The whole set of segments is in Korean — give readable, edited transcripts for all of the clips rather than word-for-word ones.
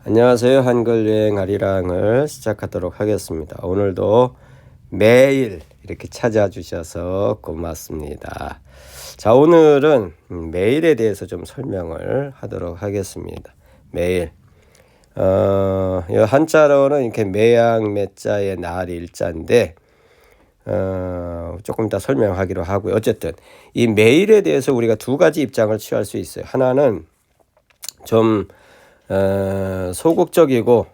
안녕하세요. 한글 여행 아리랑을 시작하도록 하겠습니다. 오늘도 매일 이렇게 찾아주셔서 고맙습니다. 자, 오늘은 매일에 대해서 좀 설명을 하도록 하겠습니다. 매일. 한자로는 이렇게 매양 매자의 날 일자인데, 조금 이따 설명하기로 하고요. 어쨌든 이 매일에 대해서 우리가 두 가지 입장을 취할 수 있어요. 하나는 좀 소극적이고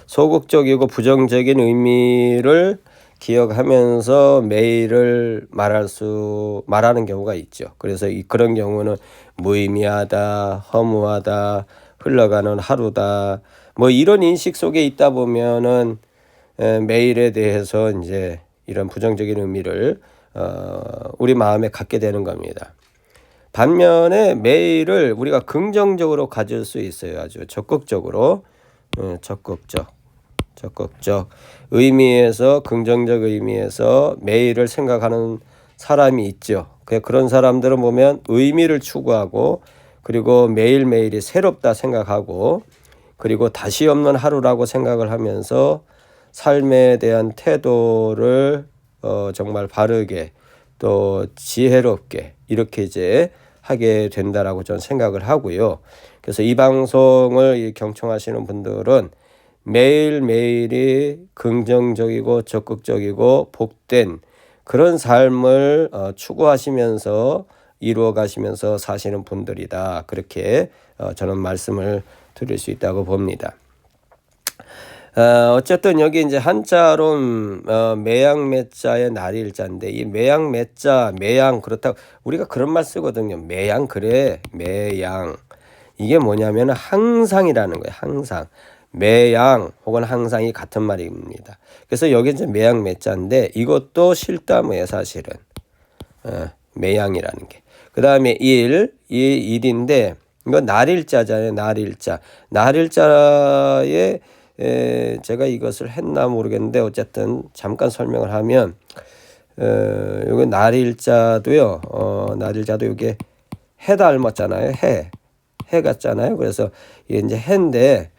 소극적이고 부정적인 의미를 기억하면서 매일을 말하는 경우가 있죠. 그래서 그런 경우는 무의미하다, 허무하다, 흘러가는 하루다, 뭐 이런 인식 속에 있다 보면은 매일에 대해서 이제 이런 부정적인 의미를 우리 마음에 갖게 되는 겁니다. 반면에 매일을 우리가 긍정적으로 가질 수 있어요. 아주 적극적 의미에서, 긍정적 의미에서 매일을 생각하는 사람이 있죠. 그런 사람들은 보면 의미를 추구하고, 그리고 매일매일이 새롭다 생각하고, 그리고 다시 없는 하루라고 생각을 하면서 삶에 대한 태도를 정말 바르게 또 지혜롭게 이렇게 이제 하게 된다라고 저는 생각을 하고요. 그래서 이 방송을 경청하시는 분들은 매일매일이 긍정적이고 적극적이고 복된 그런 삶을 추구하시면서 이루어 가시면서 사시는 분들이다. 그렇게 저는 말씀을 드릴 수 있다고 봅니다. 어쨌든 여기 이제 한자로 매양 매자의 날일자인데, 이 매양 매자, 매양, 그렇다고 우리가 그런 말 쓰거든요. 매양, 그래, 매양. 이게 뭐냐면 항상이라는 거예요. 항상. 매양 혹은 항상이 같은 말입니다. 그래서 여기 이제 매양 매자인데, 이것도 실담이에요, 사실은. 매양이라는 게. 그 다음에 이 일인데, 이거 날일자잖아요. 날일자. 날일자에 제가 이것을 했나 모르겠는데, 어쨌든 잠깐 설명을 하면, 요게 날일자도요, 날일자도 요게 해 닮았잖아요. 해 같잖아요. 그래서 이게 이제 해인데,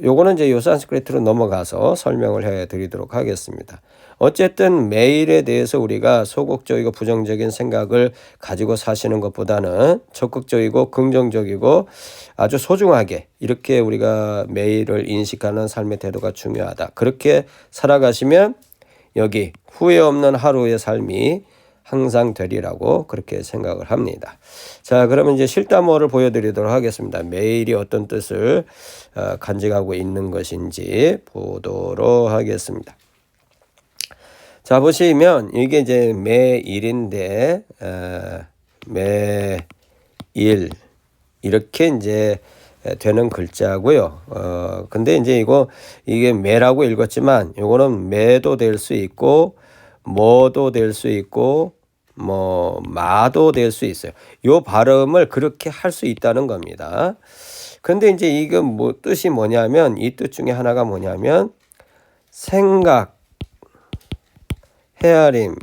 요거는 이제 요 산스크리트로 넘어가서 설명을 해 드리도록 하겠습니다. 어쨌든 매일에 대해서 우리가 소극적이고 부정적인 생각을 가지고 사시는 것보다는 적극적이고 긍정적이고 아주 소중하게 이렇게 우리가 매일을 인식하는 삶의 태도가 중요하다. 그렇게 살아가시면 여기 후회 없는 하루의 삶이 항상 되리라고 그렇게 생각을 합니다. 자, 그러면 이제 실담어를 보여드리도록 하겠습니다. 매일이 어떤 뜻을 간직하고 있는 것인지 보도록 하겠습니다. 자, 보시면 이게 이제 매일인데, 매일 이렇게 이제 되는 글자고요. 근데 이제 이게 매라고 읽었지만 요거는 매도 될 수 있고 뭐도 될 수 있고 뭐 마도 될 수 있어요. 요 발음을 그렇게 할 수 있다는 겁니다. 근데 이제 이거 뭐 뜻이 뭐냐면, 이 뜻 중에 하나가 뭐냐면 생각, 헤아림,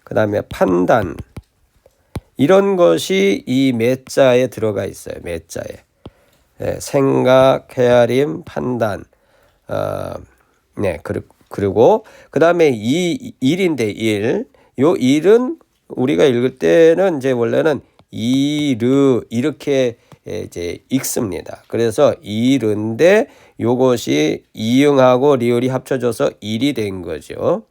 그 다음에 판단, 이런 것이 이 매자에 들어가 있어요. 매자에. 생각, 헤아림, 판단. 네, 그리고 그 다음에 이 일인데 요 일은 우리가 읽을 때는 이제 원래는 이르 이렇게 이제 읽습니다. 그래서 일인데 요것이 이응하고 리을이 합쳐져서 일이 된 거죠.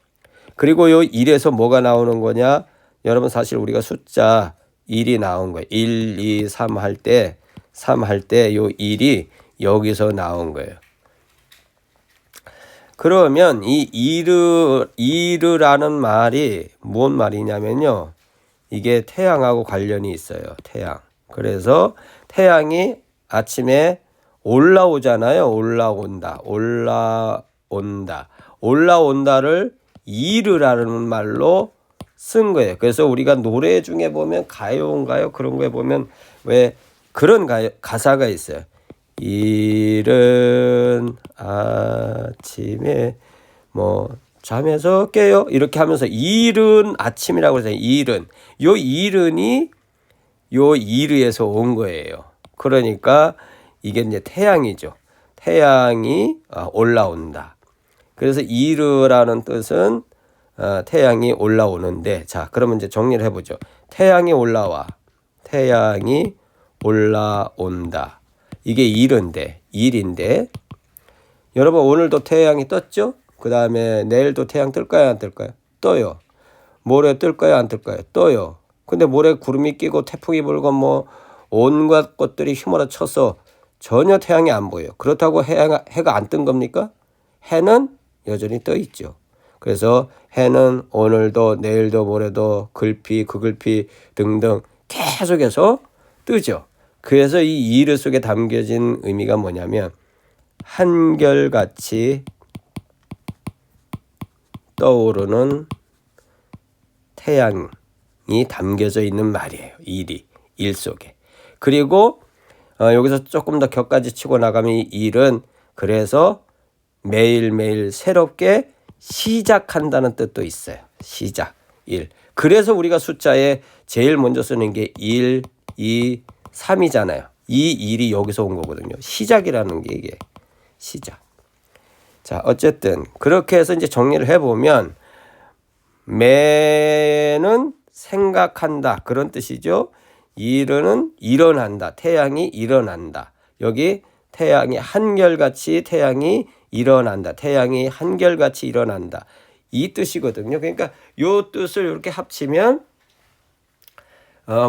그리고 요 일에서 뭐가 나오는 거냐? 여러분, 사실 우리가 숫자 1이 나온 거예요. 1, 2, 3 할 때, 3 할 때 요 1이 여기서 나온 거예요. 그러면 이 이르라는 말이 뭔 말이냐면요, 이게 태양하고 관련이 있어요. 태양. 그래서 태양이 아침에 올라오잖아요. 올라온다를 이르라는 말로 쓴 거예요. 그래서 우리가 노래 중에 보면, 가요인가요? 그런 거에 보면 왜 그런 가사가 있어요. 이른 아침에 뭐 잠에서 깨요 이렇게 하면서 이른 아침이라고 해서 이른, 요 이른이 요 이르에서 온 거예요. 그러니까 이게 이제 태양이죠. 태양이 올라온다. 그래서 이르라는 뜻은 태양이 올라오는데, 자, 그러면 이제 정리를 해보죠. 태양이 올라와. 태양이 올라온다. 이게 일인데, 여러분 오늘도 태양이 떴죠? 그 다음에 내일도 태양 뜰까요? 안 뜰까요? 떠요. 모레 뜰까요? 안 뜰까요? 떠요. 근데 모레 구름이 끼고 태풍이 불고 뭐 온갖 것들이 휘몰아쳐서 전혀 태양이 안 보여요. 그렇다고 해가 안 뜬 겁니까? 해는 여전히 떠 있죠. 그래서 해는 오늘도 내일도 모레도 글피 그글피 등등 계속해서 뜨죠. 그래서 이 이르 속에 담겨진 의미가 뭐냐면 한결같이 떠오르는 태양이 담겨져 있는 말이에요. 일 속에. 그리고 여기서 조금 더 격까지 치고 나가면 이 일은 그래서 매일매일 새롭게 시작한다는 뜻도 있어요. 시작, 일. 그래서 우리가 숫자에 제일 먼저 쓰는 게 1, 2, 3이잖아요. 이 일이 여기서 온 거거든요. 시작이라는 게 이게 시작. 자, 어쨌든 그렇게 해서 이제 정리를 해보면 매는 생각한다 그런 뜻이죠. 일은 일어난다. 태양이 일어난다. 여기 태양이 한결같이 태양이 일어난다. 태양이 한결같이 일어난다. 이 뜻이거든요. 그러니까 이 뜻을 이렇게 합치면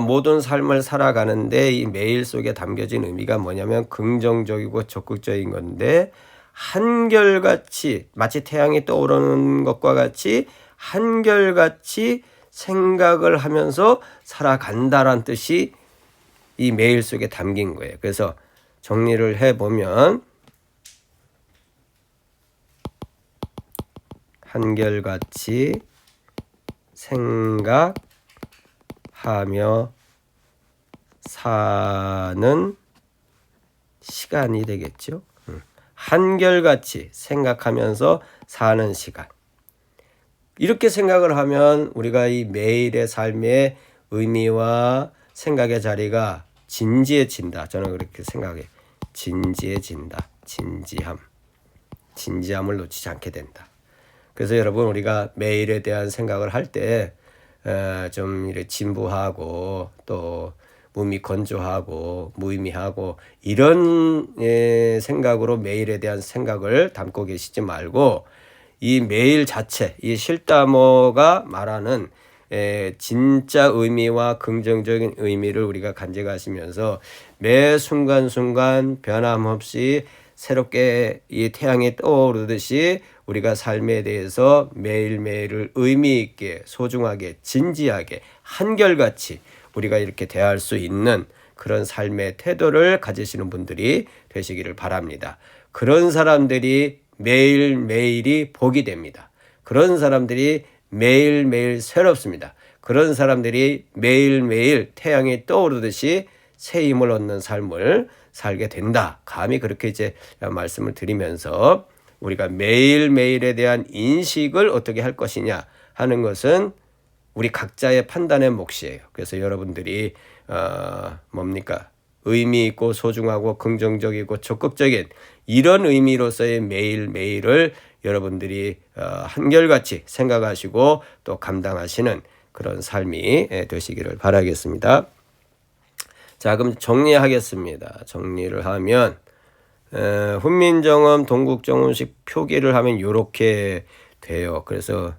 모든 삶을 살아가는데 이 매일 속에 담겨진 의미가 뭐냐면 긍정적이고 적극적인 건데 한결같이 마치 태양이 떠오르는 것과 같이 한결같이 생각을 하면서 살아간다란 뜻이 이 매일 속에 담긴 거예요. 그래서 정리를 해보면 한결같이 생각하며 사는 시간이 되겠죠. 한결같이 생각하면서 사는 시간. 이렇게 생각을 하면 우리가 이 매일의 삶의 의미와 생각의 자리가 진지해진다. 저는 그렇게 생각해요. 진지해진다. 진지함을 놓치지 않게 된다. 그래서 여러분 우리가 매일에 대한 생각을 할 때 좀 이렇게 진부하고 또 몸이 건조하고 무의미하고 이런 생각으로 매일에 대한 생각을 담고 계시지 말고 이 매일 자체, 이 실다모가 말하는 진짜 의미와 긍정적인 의미를 우리가 간직하시면서 매 순간순간 변함없이 새롭게 이 태양이 떠오르듯이 우리가 삶에 대해서 매일매일을 의미 있게 소중하게 진지하게 한결같이 우리가 이렇게 대할 수 있는 그런 삶의 태도를 가지시는 분들이 되시기를 바랍니다. 그런 사람들이 매일매일이 복이 됩니다. 그런 사람들이 매일매일 새롭습니다. 그런 사람들이 매일매일 태양이 떠오르듯이 새 힘을 얻는 삶을 살게 된다. 감히 그렇게 이제 말씀을 드리면서 우리가 매일매일에 대한 인식을 어떻게 할 것이냐 하는 것은 우리 각자의 판단의 몫이에요. 그래서 여러분들이 뭡니까? 의미 있고 소중하고 긍정적이고 적극적인 이런 의미로서의 매일매일을 여러분들이 한결같이 생각하시고 또 감당하시는 그런 삶이 되시기를 바라겠습니다. 자, 그럼 정리하겠습니다. 정리를 하면 훈민정음, 동국정음식 표기를 하면 이렇게 돼요. 그래서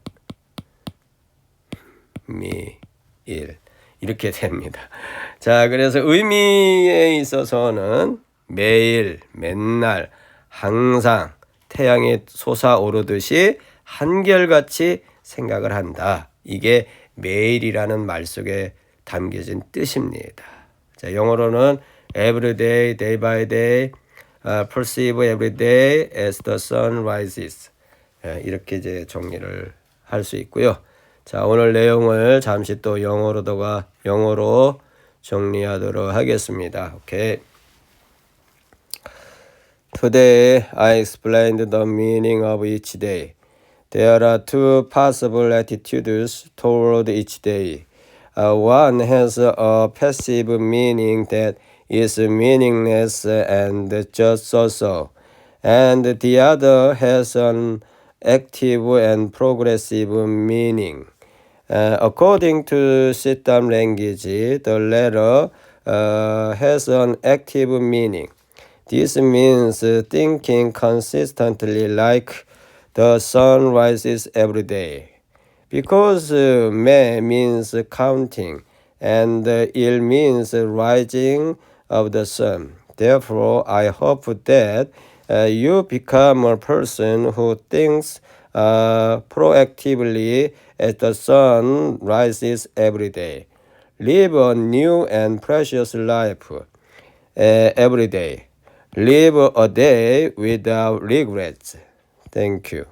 미일 이렇게 됩니다. 자, 그래서 의미에 있어서는 매일, 맨날, 항상 태양이 솟아오르듯이 한결같이 생각을 한다. 이게 매일이라는 말 속에 담겨진 뜻입니다. 자, 영어로는 every day, day by day, perceive every day as the sun rises. 이렇게 이제 정리를 할 수 있고요. 자, 오늘 내용을 잠시 또 영어로 정리하도록 하겠습니다. 오케이. Today I explained the meaning of each day. There are two possible attitudes toward each day. One has a passive meaning that is meaningless and just so, and the other has an active and progressive meaning. According to sit-down language, the latter has an active meaning. This means thinking consistently like the sun rises every day. Because me means counting and il means rising of the sun. Therefore, I hope that you become a person who thinks proactively as the sun rises every day. Live a new and precious life every day. Live a day without regrets. Thank you.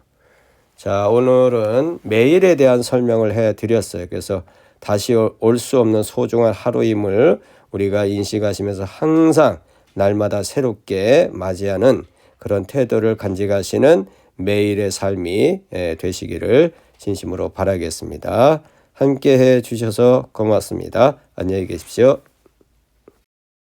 자, 오늘은 매일에 대한 설명을 해드렸어요. 그래서 다시 올 수 없는 소중한 하루임을 우리가 인식하시면서 항상 날마다 새롭게 맞이하는 그런 태도를 간직하시는 매일의 삶이 되시기를 진심으로 바라겠습니다. 함께 해주셔서 고맙습니다. 안녕히 계십시오.